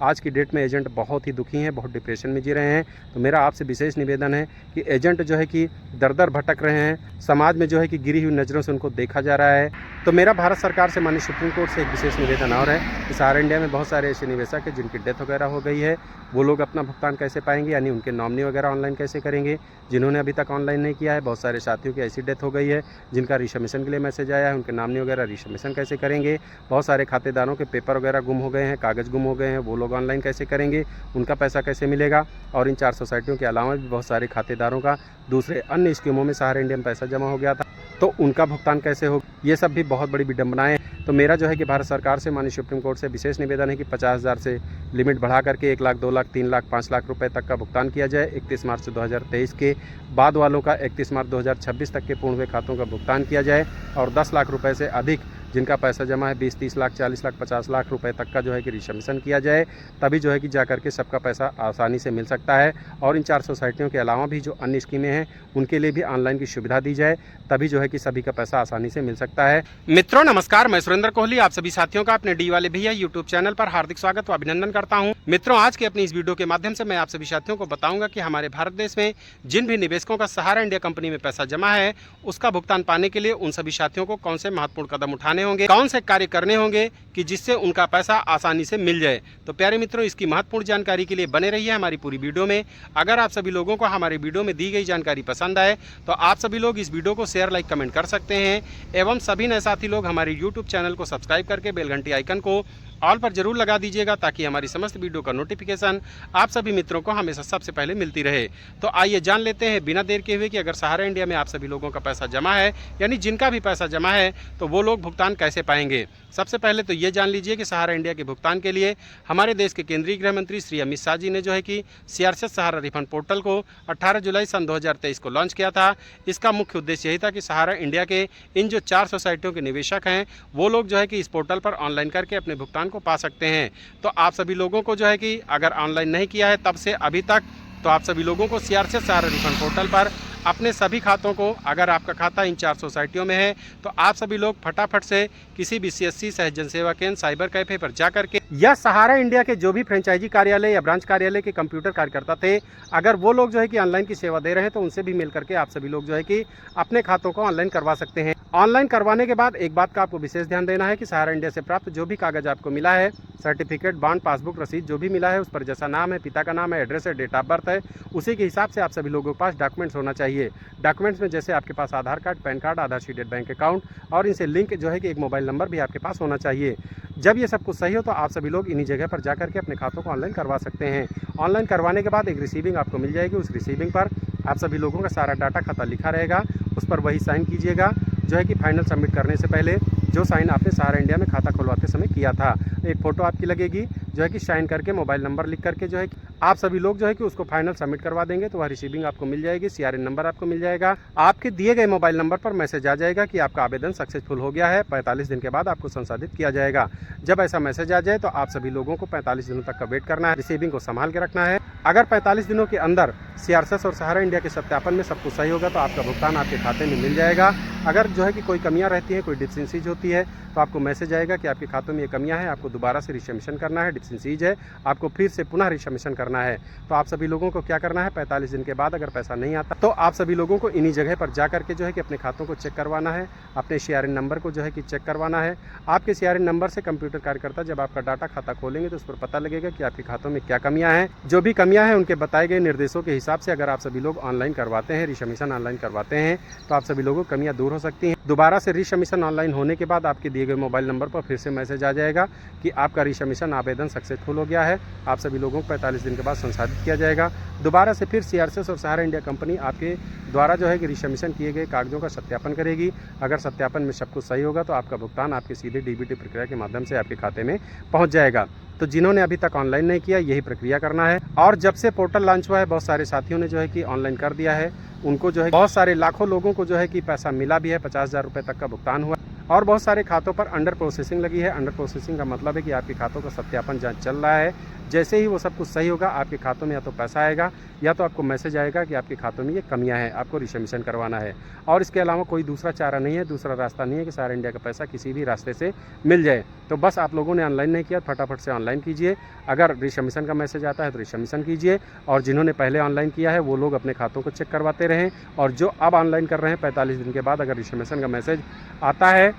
आज की डेट में एजेंट बहुत ही दुखी हैं, बहुत डिप्रेशन में जी रहे हैं। तो मेरा आपसे विशेष निवेदन है कि एजेंट जो है कि दर-दर भटक रहे हैं, समाज में जो है कि गिरी हुई नज़रों से उनको देखा जा रहा है। तो मेरा भारत सरकार से माननीय सुप्रीम कोर्ट से एक विशेष निवेदन और है कि सहारा इंडिया में बहुत सारे ऐसे निवेशक हैं जिनकी डेथ वगैरह हो गई है, वो लोग अपना भुगतान कैसे पाएंगे, यानी उनके नॉमिनी वगैरह ऑनलाइन कैसे करेंगे, जिन्होंने अभी तक ऑनलाइन नहीं किया है। बहुत सारे साथियों की ऐसी डेथ हो गई है जिनका रिसबमिशन के लिए मैसेज आया है, उनके नॉमिनी वगैरह रिसबमिशन कैसे करेंगे। बहुत सारे खातेदारों के पेपर वगैरह गुम हो गए हैं, कागज़ गुम हो गए हैं, वो लोग ऑनलाइन कैसे करेंगे, उनका पैसा कैसे मिलेगा। और इन 4 सोसाइटियों के अलावा भी बहुत सारे खातेदारों का दूसरे अन्य स्कीमों में सहारा इंडिया में पैसा जमा हो गया था, तो उनका भुगतान कैसे हो, ये सब भी बहुत बड़ी विडंबनाएं। तो मेरा जो है कि भारत सरकार से माननीय सुप्रीम कोर्ट से विशेष निवेदन है कि 50,000 से लिमिट बढ़ा करके 1 लाख, 2 लाख, 3 लाख, 5 लाख रुपए तक का भुगतान किया जाए। 31 मार्च 2023 के बाद वालों का 31 मार्च 2026 तक के पूर्ण हुए खातों का भुगतान किया जाए। और 10 लाख रुपए से अधिक जिनका पैसा जमा है 20, 30 लाख, 40 लाख, 50 लाख रुपए तक का जो है कि रिसबमिशन किया जाए, तभी जो है कि जाकर के सबका पैसा आसानी से मिल सकता है। और इन 4 सोसाइटियों के अलावा भी जो अन्य स्कीमें हैं उनके लिए भी ऑनलाइन की सुविधा दी जाए, तभी जो है कि सभी का पैसा आसानी से मिल सकता है। मित्रों नमस्कार, मैं सुरेंद्र कोहली आप सभी साथियों का अपने डी वाले भैया यूट्यूब चैनल पर हार्दिक स्वागत व अभिनंदन करता हूं। मित्रों आज के अपनी इस वीडियो के माध्यम से मैं आप सभी साथियों को बताऊंगा कि हमारे भारत देश में जिन भी निवेशकों का सहारा इंडिया कंपनी में पैसा जमा है, उसका भुगतान पाने के लिए उन सभी साथियों को कौन से महत्वपूर्ण कदम उठाने होंगे, कौन से कार्य करने होंगे कि जिससे उनका पैसा आसानी से मिल जाए। तो प्यारे मित्रों, इसकी महत्वपूर्ण जानकारी के लिए बने रहिए हमारी पूरी वीडियो में। अगर आप सभी लोगों को हमारे वीडियो में दी गई जानकारी पसंद आए तो आप सभी लोग इस वीडियो को शेयर, लाइक, कमेंट कर सकते हैं। एवं सभी नए साथी लोग हमारे यूट्यूब चैनल को सब्सक्राइब करके बेल घंटी आइकन को ऑल पर जरूर लगा दीजिएगा, ताकि हमारी समस्त वीडियो का नोटिफिकेशन आप सभी मित्रों को हमेशा सबसे पहले मिलती रहे। तो आइए जान लेते हैं बिना देर के हुए कि अगर सहारा इंडिया में आप सभी लोगों का पैसा जमा है, यानी जिनका भी पैसा जमा है, तो वो लोग भुगतान कैसे पाएंगे। सबसे पहले तो ये जान लीजिए कि सहारा इंडिया के भुगतान के लिए हमारे देश के केंद्रीय गृह मंत्री श्री अमित शाह जी ने जो है कि CRZ सहारा रिफंड पोर्टल को 18 जुलाई सन 2023 को लॉन्च किया था। इसका मुख्य उद्देश्य यही था कि सहारा इंडिया के इन जो 4 सोसाइटियों के निवेशक हैं, वो लोग जो है कि इस पोर्टल पर ऑनलाइन करके अपने भुगतान को पा सकते हैं। तो आप सभी लोगों को जो है कि अगर ऑनलाइन नहीं किया है तब से अभी तक, तो आप सभी लोगों को CRZ सहारा रिफंड पोर्टल पर अपने सभी खातों को, अगर आपका खाता इन 4 सोसाइटियों में है, तो आप सभी लोग फटाफट से किसी भी CSC सहज जन सेवा केंद्र, साइबर कैफे पर जा करके, या सहारा इंडिया के जो भी फ्रेंचाइजी कार्यालय या ब्रांच कार्यालय के कंप्यूटर कार्यकर्ता थे, अगर वो लोग जो है कि ऑनलाइन की सेवा दे रहे हैं, तो उनसे भी मिल करके आप सभी लोग जो है कि अपने खातों को ऑनलाइन करवा सकते हैं। ऑनलाइन करवाने के बाद एक बात का आपको विशेष ध्यान देना है कि सहारा इंडिया से प्राप्त जो भी कागज आपको मिला है, सर्टिफिकेट, बॉन्ड, पासबुक, रसीद जो भी मिला है, उस पर जैसा नाम है, पिता का नाम है, एड्रेस है, डेट ऑफ बर्थ है, उसी के हिसाब से आप सभी लोगों के पास डॉक्यूमेंट्स होना चाहिए। डॉक्यूमेंट्स में जैसे आपके पास आधार कार्ड, पैन कार्ड, आधार शीटेड बैंक अकाउंट और इनसे लिंक जो है कि एक मोबाइल नंबर भी आपके पास होना चाहिए। जब ये सब कुछ सही हो तो आप सभी लोग इन्हीं जगह पर जाकर के अपने खातों को ऑनलाइन करवा सकते हैं। ऑनलाइन करवाने के बाद एक रिसीविंग आपको मिल जाएगी। उस रिसीविंग पर आप सभी लोगों का सारा डाटा खाता लिखा रहेगा, उस पर वही साइन कीजिएगा जो है कि फाइनल सबमिट करने से पहले जो साइन आपने सहारा इंडिया में खाता खुलवाते समय किया था। एक फ़ोटो आपकी लगेगी जो है कि साइन करके मोबाइल नंबर लिख करके जो है कि आप सभी लोग जो है कि उसको फाइनल सबमिट करवा देंगे, तो वह रिसीविंग आपको मिल जाएगी। CRN नंबर आपको मिल जाएगा। आपके दिए गए मोबाइल नंबर पर मैसेज आ जाएगा कि आपका आवेदन सक्सेसफुल हो गया है। 45 दिन के बाद आपको संसाधित किया जाएगा। जब ऐसा मैसेज आ जाए तो आप सभी लोगों को 45 दिनों तक का वेट करना है, रिसीविंग को संभाल के रखना है। अगर 45 दिनों के अंदर CRZ और सहारा इंडिया के सत्यापन में सब कुछ सही होगा तो आपका भुगतान आपके खाते में मिल जाएगा। अगर जो है कि कोई कमियां रहती है, कोई डिफिशिएंसीज होती है, तो आपको मैसेज आएगा कि आपके खातों में ये कमियां हैं, आपको दोबारा से रिसबमिशन करना है, डिफिशिएंसीज है, आपको फिर से पुनः रिसबमिशन करना है। तो आप सभी लोगों को क्या करना है, 45 दिन के बाद अगर पैसा नहीं आता तो आप सभी लोगों को इन्हीं जगह पर जा करके जो है कि अपने खातों को चेक करवाना है, अपने CRN नंबर को जो है कि चेक करवाना है। आपके CRN नंबर से कंप्यूटर कार्यकर्ता जब आपका डाटा खाता खोलेंगे तो उस पर पता लगेगा कि आपके खातों में क्या कमियां हैं। जो भी कमियां हैं उनके बताए गए निर्देशों के हिसाब से अगर आप सभी लोग ऑनलाइन करवाते हैं, रिसबमिशन ऑनलाइन करवाते हैं, तो आप सभी लोगों की कमियां दूर हो सकती हैं। दोबारा से रिसबमिशन ऑनलाइन होने के बाद आपके दिए गए मोबाइल नंबर पर फिर से मैसेज आ जाएगा कि आपका रिसबमिशन आवेदन सक्सेसफुल हो गया है। आप सभी लोगों को 45 दिन के बाद संसाधित किया जाएगा। दोबारा से फिर CRZ और सहारा इंडिया कंपनी आपके द्वारा जो है कि रिसबमिशन किए गए कागजों का सत्यापन करेगी। अगर सत्यापन में सब कुछ सही होगा तो आपका भुगतान आपके सीधे DBT प्रक्रिया के माध्यम से आपके खाते में पहुंच जाएगा। तो जिन्होंने अभी तक ऑनलाइन नहीं किया, यही प्रक्रिया करना है। और जब से पोर्टल लॉन्च हुआ है, बहुत सारे साथियों ने जो है कि ऑनलाइन कर दिया है। उनको जो है बहुत सारे लाखों लोगों को जो है कि पैसा मिला भी है, 50,000 रुपये तक का भुगतान हुआ और बहुत सारे खातों पर अंडर प्रोसेसिंग लगी है। अंडर प्रोसेसिंग का मतलब है कि आपके खातों का सत्यापन जांच चल रहा है। जैसे ही वो सब कुछ सही होगा आपके खातों में या तो पैसा आएगा या तो आपको मैसेज आएगा कि आपके खातों में ये कमियां हैं, आपको रिशमिशन करवाना है। और इसके अलावा कोई दूसरा चारा नहीं है, दूसरा रास्ता नहीं है कि सहारा इंडिया का पैसा किसी भी रास्ते से मिल जाए। तो बस आप लोगों ने ऑनलाइन नहीं किया, फटाफट से ऑनलाइन कीजिए। अगर रिशमिशन का मैसेज आता है तो रिशमिशन कीजिए, और जिन्होंने पहले ऑनलाइन किया है वो लोग अपने खातों को चेक करवाते रहें। और जो अब ऑनलाइन कर रहे हैं 45 दिन के बाद अगर रिशमिशन का मैसेज आता है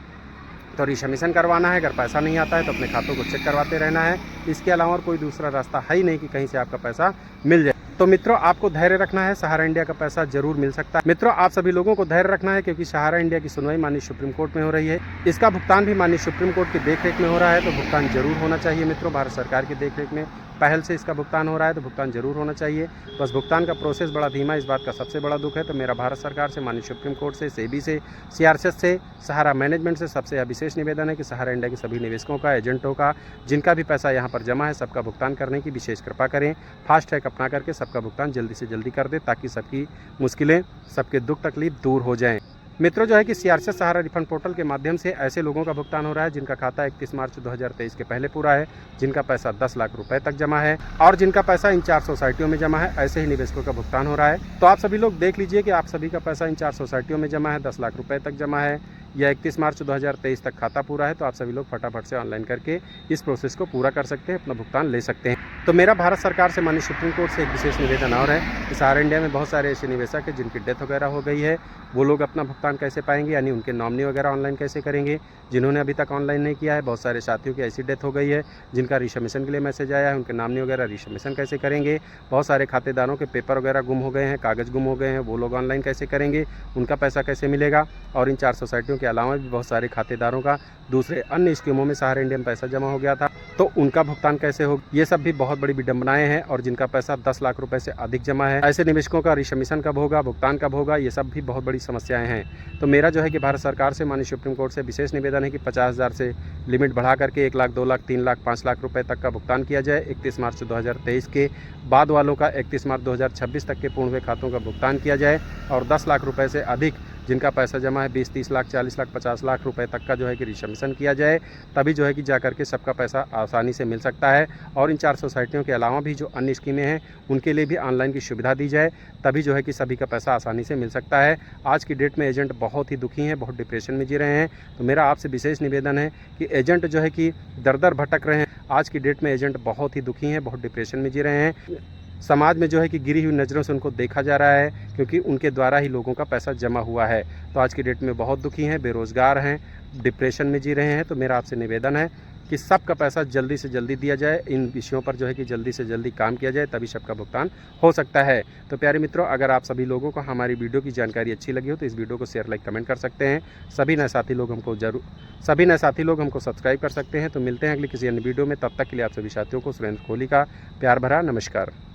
तो रिशमिशन करवाना है, अगर पैसा नहीं आता है तो अपने खातों को चेक करवाते रहना है। इसके अलावा और कोई दूसरा रास्ता है ही नहीं कि कहीं से आपका पैसा मिल जाए। तो मित्रों, आपको धैर्य रखना है, सहारा इंडिया का पैसा जरूर मिल सकता है। मित्रों, आप सभी लोगों को धैर्य रखना है क्योंकि सहारा इंडिया की सुनवाई माननीय सुप्रीम कोर्ट में हो रही है। इसका भुगतान भी माननीय सुप्रीम कोर्ट की देखरेख में हो रहा है, तो भुगतान जरूर होना चाहिए। मित्रों, भारत सरकार की देखरेख में पहल से इसका भुगतान हो रहा है, तो भुगतान जरूर होना चाहिए। बस भुगतान का प्रोसेस बड़ा धीमा, इस बात का सबसे बड़ा दुख है। तो मेरा भारत सरकार से, माननीय सुप्रीम कोर्ट से, सेबी से, सीआरएस से, सहारा मैनेजमेंट से सबसे विशेष निवेदन है कि सहारा इंडिया के सभी निवेशकों का, एजेंटों का, जिनका भी पैसा यहाँ पर जमा है, सबका भुगतान करने की विशेष कृपा करें। फास्ट ट्रैक अपना करके सबका भुगतान जल्दी से जल्दी कर दे ताकि सबकी मुश्किलें, सबके दुख तकलीफ दूर हो जाएं। मित्रों, जो है कि सीआरएस सहारा रिफंड पोर्टल के माध्यम से ऐसे लोगों का भुगतान हो रहा है जिनका खाता 31 मार्च 2023 के पहले पूरा है, जिनका पैसा 10 लाख रुपए तक जमा है और जिनका पैसा इन 4 सोसाइटियों में जमा है। ऐसे ही निवेशकों का भुगतान हो रहा है। तो आप सभी लोग देख लीजिए कि आप सभी का पैसा इन 4 सोसाइटियों में जमा है, 10 लाख रुपए तक जमा है या 31 मार्च 2023 तक खाता पूरा है। तो आप सभी लोग फटाफट से ऑनलाइन करके इस प्रोसेस को पूरा कर सकते हैं, अपना भुगतान ले सकते हैं। तो मेरा भारत सरकार से, माननीय सुप्रीम कोर्ट से एक विशेष निवेदन और है कि सहारा इंडिया में बहुत सारे ऐसे निवेशक हैं जिनकी डेथ वगैरह हो गई है। वो लोग अपना भुगतान कैसे पाएंगे, यानी उनके नॉमिनी वगैरह ऑनलाइन कैसे करेंगे, जिन्होंने अभी तक ऑनलाइन नहीं किया है। बहुत सारे साथियों की ऐसी डेथ हो गई है जिनका रिशमिशन के लिए मैसेज आया है, उनके नॉमिनी वगैरह रिशमिशन कैसे करेंगे। बहुत सारे खातेदारों के पेपर वगैरह गुम हो गए हैं, कागज़ गुम हो गए हैं, वो लोग ऑनलाइन कैसे करेंगे, उनका पैसा कैसे मिलेगा। और इन 4 सोसाइटियों के अलावा भी बहुत सारे खातेदारों का दूसरे अन्य स्कीमों में सहारा इंडिया में पैसा जमा हो गया था, तो उनका भुगतान कैसे हो, ये सब भी बहुत बड़ी विडंबनाएं हैं। और जिनका पैसा 10 लाख रुपए से अधिक जमा है, ऐसे निवेशकों का रिशमिशन कब होगा, भुगतान कब होगा, ये सब भी बहुत बड़ी समस्याएं हैं। तो मेरा जो है कि भारत सरकार से, माननीय सुप्रीम कोर्ट से विशेष निवेदन है कि 50,000 से लिमिट बढ़ा करके 1 लाख, 2 लाख, 3 लाख, 5 लाख रुपए तक का भुगतान किया जाए। 31 मार्च 2023 के बाद वालों का 31 मार्च 2026 तक के पूर्ण हुए खातों का भुगतान किया जाए। और 10 लाख रुपए से अधिक जिनका पैसा जमा है, 20, 30 लाख, 40 लाख, 50 लाख रुपए तक का जो है कि रिशमिशन किया जाए। तभी जो है कि जा करके सबका पैसा आसानी से मिल सकता है। और इन 4 सोसाइटियों के अलावा भी जो अन्य स्कीमें हैं उनके लिए भी ऑनलाइन की सुविधा दी जाए, तभी जो है कि सभी का पैसा आसानी से मिल सकता है। आज की डेट में एजेंट बहुत ही दुखी हैं, बहुत डिप्रेशन में जी रहे हैं। तो मेरा आपसे विशेष निवेदन है कि एजेंट जो है कि दर भटक रहे हैं। आज की डेट में एजेंट बहुत ही दुखी हैं, बहुत डिप्रेशन में जी रहे हैं। समाज में जो है कि गिरी हुई नज़रों से उनको देखा जा रहा है क्योंकि उनके द्वारा ही लोगों का पैसा जमा हुआ है। तो आज की डेट में बहुत दुखी हैं, बेरोज़गार हैं, डिप्रेशन में जी रहे हैं। तो मेरा आपसे निवेदन है कि सबका पैसा जल्दी से जल्दी दिया जाए। इन विषयों पर जो है कि जल्दी से जल्दी काम किया जाए, तभी सबका भुगतान हो सकता है। तो प्यारे मित्रों, अगर आप सभी लोगों को हमारी वीडियो की जानकारी अच्छी लगी हो तो इस वीडियो को शेयर, लाइक, कमेंट कर सकते हैं। सभी नए साथी लोग हमको सब्सक्राइब कर सकते हैं। तो मिलते हैं अगली किसी अन्य वीडियो में। तब तक के लिए आप सभी साथियों को सुरेंद्र कोहली का प्यार भरा नमस्कार।